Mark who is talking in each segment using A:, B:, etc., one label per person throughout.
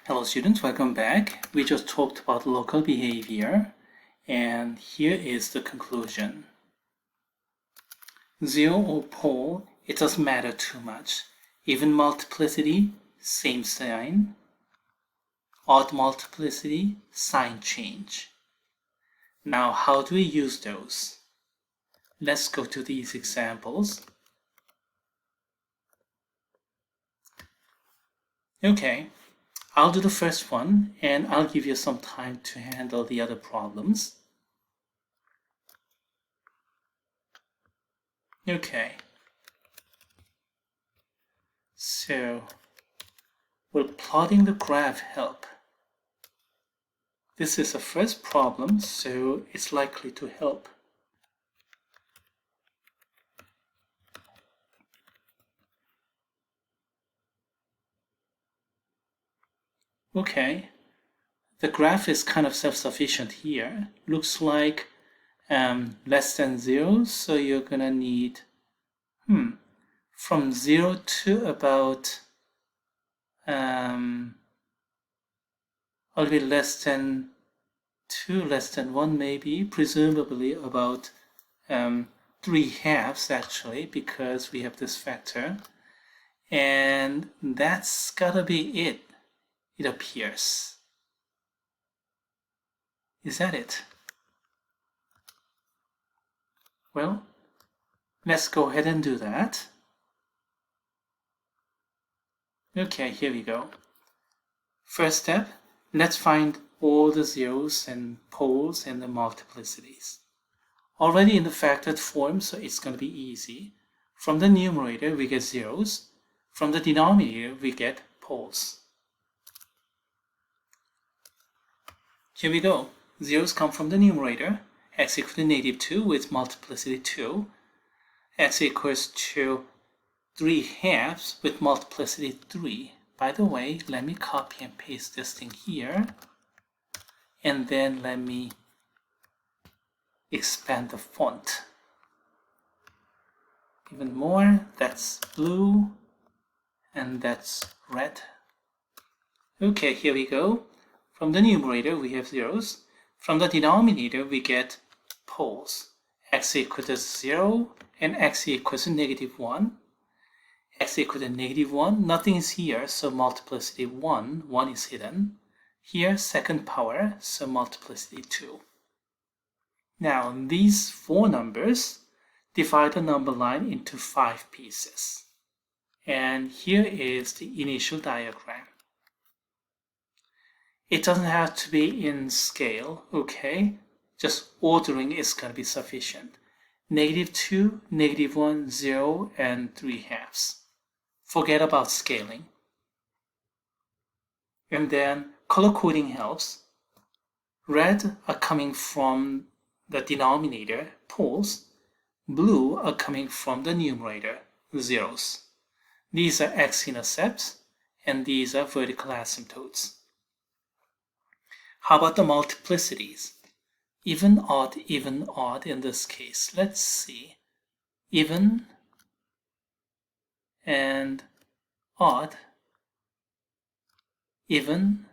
A: Hello students, welcome back. We just talked about local behavior and here is the conclusion. Zero or pole, it doesn't matter too much. Even multiplicity, same sign. Odd multiplicity, sign change. Now how do we use those? Let's go to these examples. Okay. I'll do the first one, and I'll give you some time to handle the other problems. Okay. So, will plotting the graph help? This is the first problem, so it's likely to help. Okay. The graph is kind of self-sufficient here. Looks like less than 0, so you're gonna need from 0 to about a little bit less than 2, less than 1 maybe, presumably about 3 halves actually, because we have this factor. And that's gotta be it appears. Is that it? Well, let's go ahead and do that. Okay, here we go. First step, let's find all the zeros and poles and the multiplicities. Already in the factored form, so it's going to be easy. From the numerator, we get zeros. From the denominator, we get poles. Here we go. Zeros come from the numerator. X equals to negative 2 with multiplicity 2. X equals to 3 halves with multiplicity 3. By the way, let me copy and paste this thing here. And then let me expand the font. Even more, that's blue. And that's red. Okay, here we go. From the numerator, we have zeros. From the denominator, we get poles. X equals to 0 and x equals to negative 1. X equals to negative 1, nothing is here, so multiplicity 1, 1 is hidden. Here, second power, so multiplicity 2. Now, these 4 numbers divide the number line into 5 pieces. And here is the initial diagram. It doesn't have to be in scale, okay? Just ordering is going to be sufficient. Negative 2, negative 1, 0, and 3 halves. Forget about scaling. And then color coding helps. Red are coming from the denominator, poles. Blue are coming from the numerator, zeros. These are x-intercepts, and these are vertical asymptotes. How about the multiplicities? Even, odd in this case. Let's see. Even and odd. Even,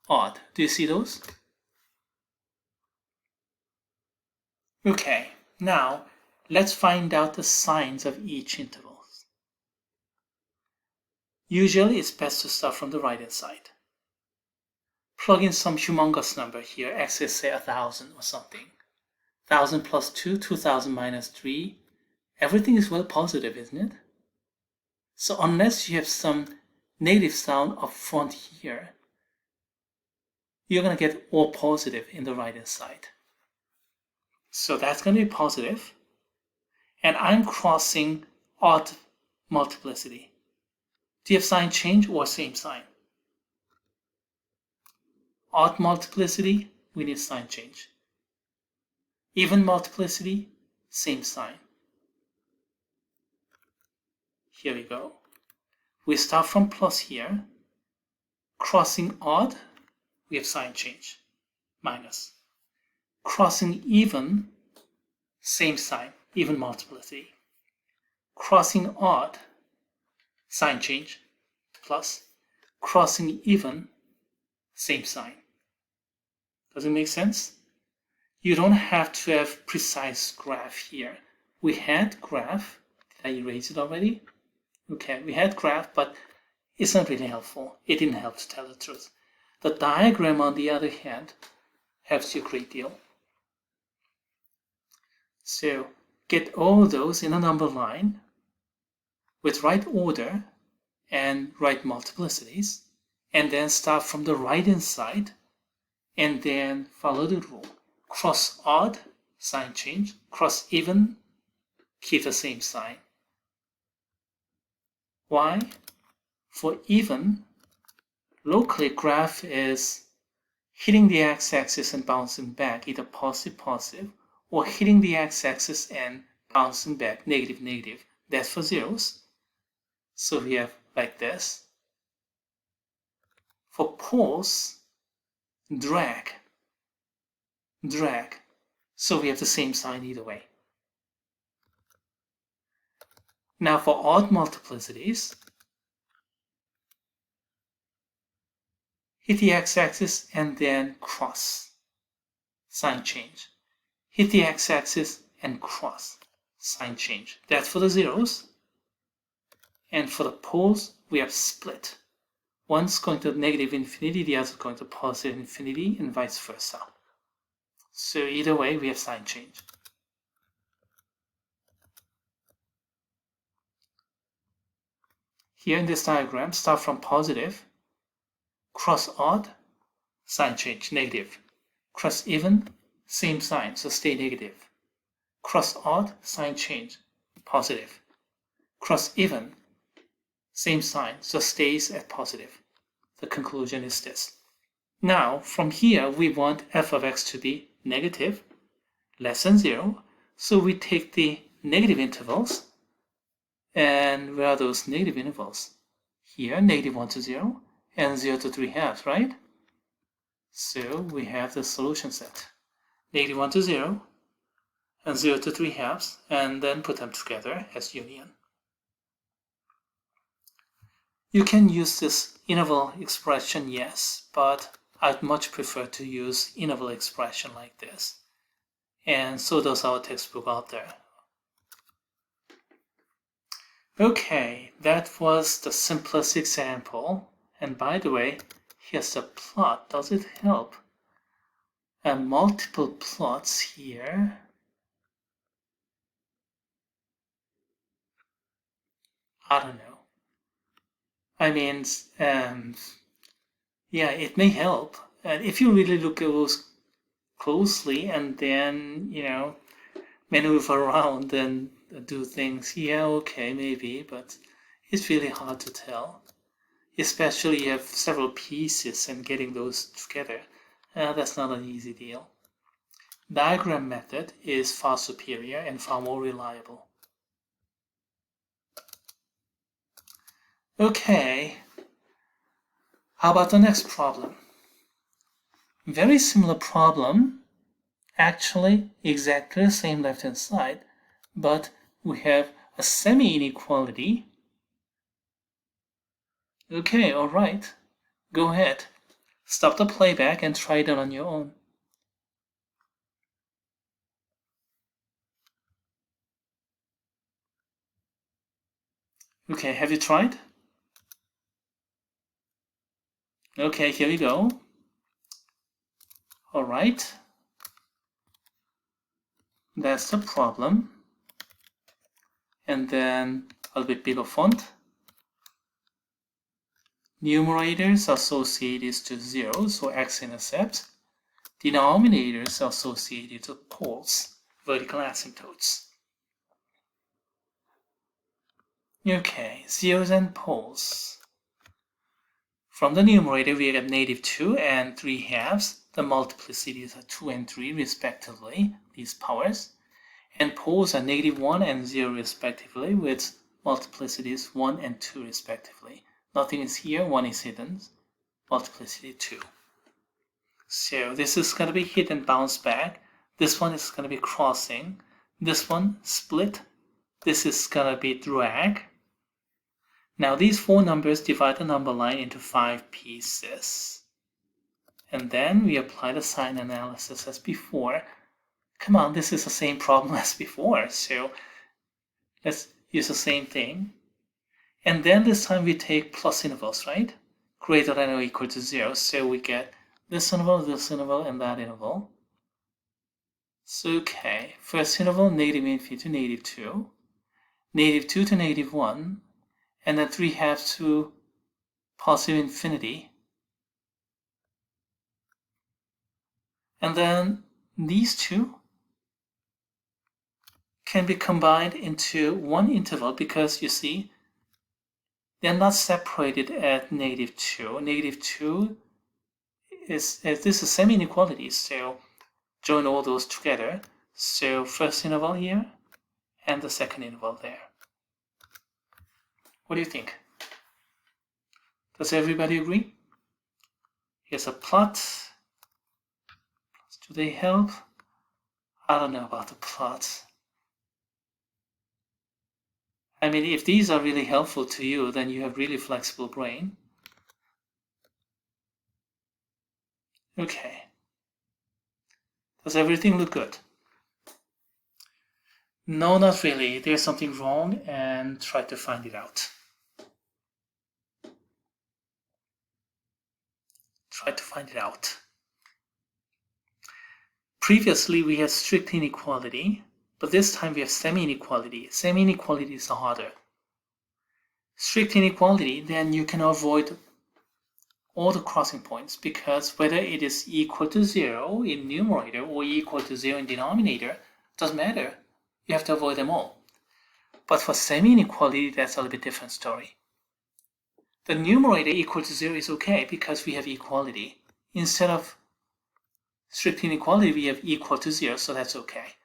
A: odd. Do you see those? Okay, now let's find out the signs of each interval. Usually it's best to start from the right-hand side. Plug in some humongous number here, x is say 1,000 or something. 1,000 plus 2, 2,000 minus 3. Everything is well positive, isn't it? So unless you have some negative sound up front here, you're going to get all positive in the right-hand side. So that's going to be positive. And I'm crossing odd multiplicity. Do you have sign change or same sign? Odd multiplicity, we need sign change. Even multiplicity, same sign. Here we go. We start from plus here. Crossing odd, we have sign change, minus. Crossing even, same sign, even multiplicity. Crossing odd, sign change, plus. crossing even, same sign. Does it make sense? You don't have to have precise graph here. We had graph. Did I erase it already? Okay, we had graph, but it's not really helpful. It didn't help to tell the truth. The diagram, on the other hand, helps you a great deal. So get all those in a number line with right order and right multiplicities, and then start from the right-hand side and then follow the rule. Cross odd, sign change. Cross even, keep the same sign. Why? For even, locally graph is hitting the x-axis and bouncing back, either positive, or hitting the x-axis and bouncing back, negative. That's for zeros. So we have like this. For poles, drag. So we have the same sign either way. Now for odd multiplicities, hit the x-axis and then cross, sign change. Hit the x-axis and cross, sign change. That's for the zeros. And for the poles, we have split. One's going to negative infinity, the other's going to positive infinity, and vice versa. So either way, we have sign change. Here in this diagram, start from positive, cross odd, sign change, negative. Cross even, same sign, so stay negative. Cross odd, sign change, positive. Cross even, same sign, so stays at positive. The conclusion is this. Now, from here, we want f of x to be negative, less than 0. So we take the negative intervals. And where are those negative intervals? Here, -1 to 0 and 0 to 3/2, right? So we have the solution set. -1 to 0 and 0 to 3/2, and then put them together as union. You can use this interval expression, yes, but I'd much prefer to use interval expression like this. And so does our textbook out there. Okay, that was the simplest example. And by the way, here's the plot. Does it help? Multiple plots here. I don't know. I mean, yeah, it may help. And if you really look at those closely and then, maneuver around and do things, yeah, okay, maybe, but it's really hard to tell. Especially you have several pieces and getting those together. That's not an easy deal. Diagram method is far superior and far more reliable. Okay, how about the next problem? Very similar problem, actually exactly the same left-hand side, but we have a semi-inequality. Okay, all right, go ahead. Stop the playback and try it on your own. Okay, have you tried? Okay, here we go. All right. That's the problem. And then a little bit bigger font. Numerators associated to 0, so x-intercept. Denominators associated to poles, vertical asymptotes. Okay, zeros and poles. From the numerator, we have -2 and 3/2. The multiplicities are 2 and 3 respectively, these powers. And poles are -1 and 0 respectively, with multiplicities 1 and 2 respectively. Nothing is here, 1 is hidden, multiplicity 2. So this is going to be hit and bounce back. This one is going to be crossing. This one, split. This is going to be drag. Now these 4 numbers divide the number line into 5 pieces. And then we apply the sign analysis as before. Come on, this is the same problem as before, so let's use the same thing. And then this time we take plus intervals, right? Greater than or equal to 0, so we get this interval, and that interval. So okay, first interval, negative infinity to negative 2, negative 2 to negative 1, and then 3/2 to positive infinity. And then these two can be combined into one interval because you see, they're not separated at negative 2. Negative 2 this is a semi-inequality, so join all those together. So first interval here and the second interval there. What do you think? Does everybody agree? Here's a plot. Do they help? I don't know about the plots. I mean, if these are really helpful to you, then you have really flexible brain. Okay. Does everything look good? No, not really. There's something wrong, and try to find it out. Try to find it out. Previously, we had strict inequality, but this time we have semi-inequality. Semi-inequalities are harder. Strict inequality, then you can avoid all the crossing points, because whether it is equal to 0 in numerator or equal to 0 in denominator, doesn't matter. You have to avoid them all. But for semi-inequality, that's a little bit different story. The numerator equal to 0 is okay because we have equality. Instead of strict inequality, we have equal to 0, so that's okay.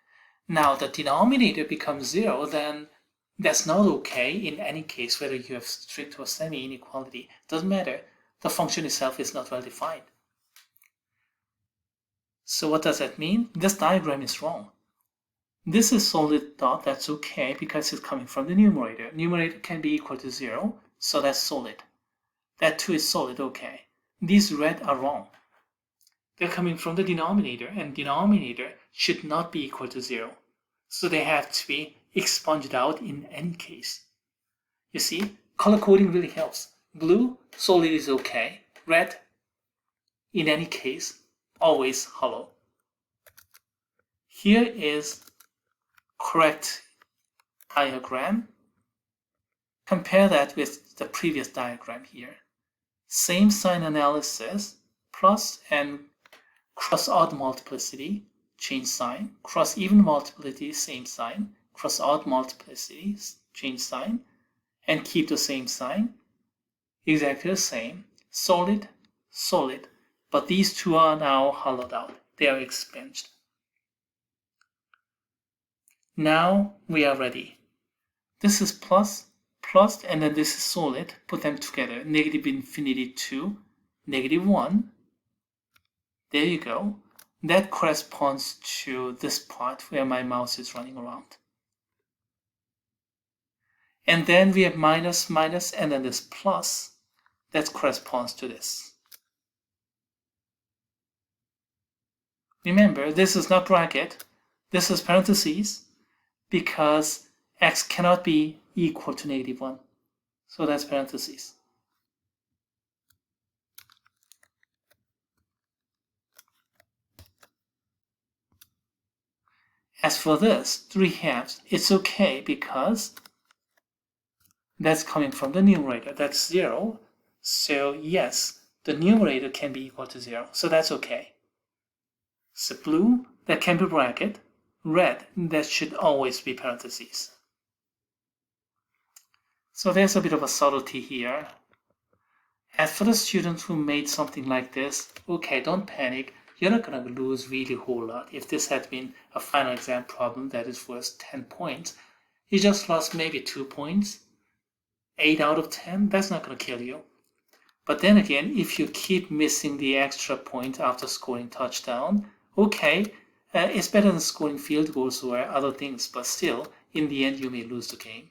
A: Now the denominator becomes 0, then that's not okay in any case, whether you have strict or semi-inequality. Doesn't matter. The function itself is not well defined. So what does that mean? This diagram is wrong. This is solid dot, that's okay because it's coming from the numerator. Numerator can be equal to 0, so that's solid. That too is solid, okay. These red are wrong. They're coming from the denominator, and denominator should not be equal to 0. So they have to be expunged out in any case. You see, color coding really helps. Blue, solid is okay. Red, in any case, always hollow. Here is correct diagram. Compare that with the previous diagram here. Same sign analysis, plus and cross odd multiplicity, change sign. Cross even multiplicity, same sign. Cross odd multiplicity, change sign. And keep the same sign. Exactly the same. Solid, solid. But these two are now hollowed out. They are expunged. Now we are ready. This is plus, and then this is solid. Put them together. Negative infinity to negative 1. There you go. That corresponds to this part where my mouse is running around. And then we have minus, minus, and then this plus. That corresponds to this. Remember, this is not bracket. This is parentheses because x cannot be equal to negative 1. So that's parentheses. As for this, 3/2, it's okay because that's coming from the numerator. That's 0. So yes, the numerator can be equal to 0. So that's okay. So blue, that can be bracket. Red, that should always be parentheses. So there's a bit of a subtlety here. As for the students who made something like this, okay, don't panic. You're not going to lose really a whole lot. If this had been a final exam problem that is worth 10 points, you just lost maybe 2 points. 8 out of 10, that's not going to kill you. But then again, if you keep missing the extra point after scoring touchdown, okay, it's better than scoring field goals or other things, but still, in the end, you may lose the game.